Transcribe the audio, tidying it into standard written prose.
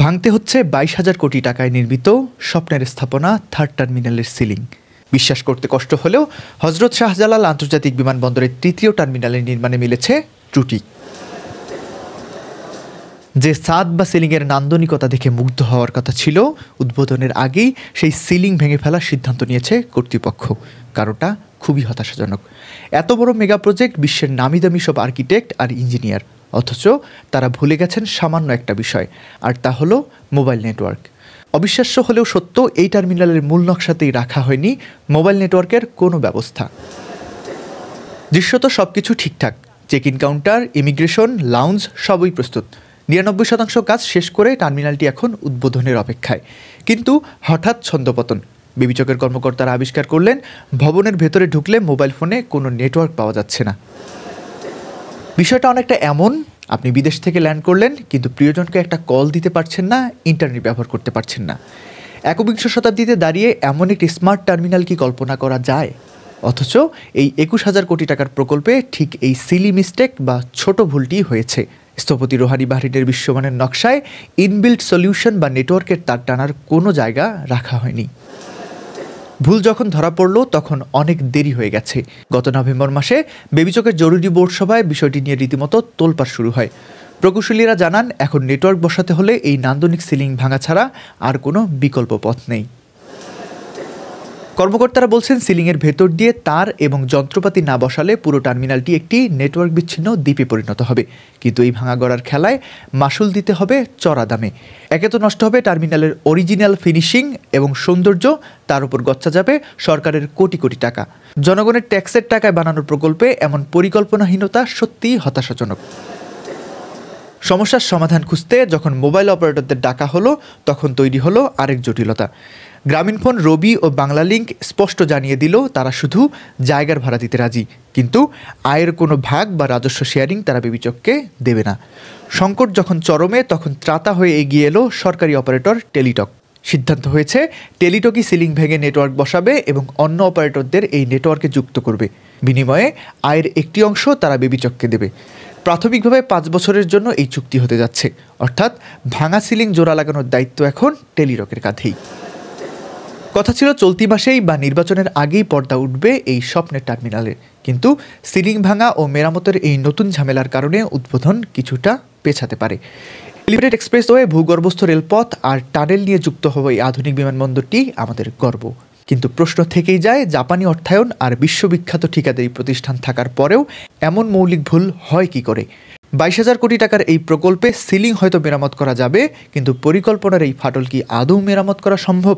ভাঙতে হচ্ছে 22,000 কোটি টাকায় নির্মিত স্বপ্নের স্থাপনা থার্ড টার্মিনালের সিলিং। বিশ্বাস করতে কষ্ট হলেও হজরত শাহজালাল আন্তর্জাতিক বিমানবন্দরের তৃতীয় টার্মিনালের নির্মাণে মিলেছে ত্রুটি। যে ছাদ বা সিলিংয়ের নান্দনিকতা দেখে মুগ্ধ হওয়ার কথা ছিল, উদ্বোধনের আগেই সেই সিলিং ভেঙে ফেলার সিদ্ধান্ত নিয়েছে কর্তৃপক্ষ। কারণটা খুবই হতাশাজনক। এত বড় মেগা প্রজেক্ট, বিশ্বের নামিদামি সব আর্কিটেক্ট আর ইঞ্জিনিয়ার, অথচ তারা ভুলে গেছেন সামান্য একটা বিষয়, আর তা হলো মোবাইল নেটওয়ার্ক। অবিশ্বাস্য হলেও সত্য, এই টার্মিনালের মূল নকশাতেই রাখা হয়নি মোবাইল নেটওয়ার্কের কোনো ব্যবস্থা। দৃশ্যত সব কিছু ঠিকঠাক, check in counter, immigration, lounge সবই প্রস্তুত। 99% কাজ শেষ করে টার্মিনালটি এখন উদ্বোধনের অপেক্ষায়। কিন্তু হঠাৎ ছন্দপতন। বিবেচকের কর্মকর্তারা আবিষ্কার করলেন, ভবনের ভেতরে ঢুকলে মোবাইল ফোনে কোনো নেটওয়ার্ক পাওয়া যাচ্ছে না। বিষয়টা অনেকটা এমন, আপনি বিদেশ থেকে ল্যান্ড করলেন, কিন্তু প্রিয়জনকে একটা কল দিতে পারছেন না, ইন্টারনেট ব্যবহার করতে পারছেন না। 21 শতাব্দীতে দাঁড়িয়ে এমন একটি স্মার্ট টার্মিনাল কি কল্পনা করা যায়? অথচ এই 21,000 কোটি টাকার প্রকল্পে ঠিক এই সিলি মিস্টেক বা ছোট ভুলটি হয়েছে। স্থপতি রোহানি বাহরিনের বিশ্বমানের নকশায় ইনবিল্ট সলিউশন বা নেটওয়ার্কের তার টানার কোনো জায়গা রাখা হয়নি। ভুল যখন ধরা পড়ল তখন অনেক দেরি হয়ে গেছে। গত নভেম্বর মাসে বেবিচকের জরুরি বোর্ড সভায় বিষয়টি নিয়ে রীতিমতো তোলপাড় শুরু হয়। প্রকৌশলীরা জানান, এখন নেটওয়ার্ক বসাতে হলে এই নান্দনিক সিলিং ভাঙা ছাড়া আর কোনো বিকল্প পথ নেই। কর্মকর্তারা বলছেন, সিলিংয়ের ভেতর দিয়ে তার এবং যন্ত্রপাতি না বসালে পুরো টার্মিনালটি একটি নেটওয়ার্ক বিচ্ছিন্ন দ্বীপে পরিণত হবে। কিন্তু এই ভাঙা গড়ার খেলায় মাসুল দিতে হবে চড়া দামে। একে তো নষ্ট হবে টার্মিনালের অরিজিনাল ফিনিশিং এবং সৌন্দর্য, তার উপর গচ্ছা যাবে সরকারের কোটি কোটি টাকা। জনগণের ট্যাক্সের টাকায় বানানোর প্রকল্পে এমন পরিকল্পনাহীনতা সত্যিই হতাশাজনক। সমস্যার সমাধান খুঁজতে যখন মোবাইল অপারেটরদের ডাকা হলো, তখন তৈরি হলো আরেক জটিলতা। গ্রামীণফোন, রবি ও বাংলালিংক স্পষ্ট জানিয়ে দিল তারা শুধু জায়গার ভাড়া দিতে রাজি, কিন্তু আয়ের কোনো ভাগ বা রাজস্ব শেয়ারিং তারা বিবেচককে দেবে না। সংকট যখন চরমে, তখন ত্রাতা হয়ে এগিয়ে এলো সরকারি অপারেটর টেলিটক। সিদ্ধান্ত হয়েছে, টেলিটকই সিলিং ভেঙে নেটওয়ার্ক বসাবে এবং অন্য অপারেটরদের এই নেটওয়ার্কে যুক্ত করবে। বিনিময়ে আয়ের একটি অংশ তারা বিবেচককে দেবে। প্রাথমিকভাবে 5 বছরের জন্য এই চুক্তি হতে যাচ্ছে, অর্থাৎ ভাঙা সিলিং জোড়া লাগানোর দায়িত্ব এখন টেলিটকের কাঁধেই। কথা ছিল চলতি মাসেই বা নির্বাচনের আগেই পর্দা উঠবে এই স্বপ্নের টার্মিনালে, কিন্তু সিলিং ভাঙা ও মেরামতের এই নতুন ঝামেলার কারণে উদ্বোধন কিছুটা পেছাতে পারে। এলিভেটেড এক্সপ্রেসওয়ে, ভূগর্ভস্থ রেলপথ আর টানেল নিয়ে যুক্ত হওয়া এই আধুনিক বিমানবন্দরটি আমাদের গর্ব। কিন্তু প্রশ্ন থেকেই যায়, জাপানি অর্থায়ন আর বিশ্ববিখ্যাত ঠিকাদারি প্রতিষ্ঠান থাকার পরেও এমন মৌলিক ভুল হয় কি করে? 22,000 কোটি টাকার এই প্রকল্পে সিলিং হয়তো মেরামত করা যাবে, কিন্তু পরিকল্পনার এই ফাটল কি আদৌ মেরামত করা সম্ভব?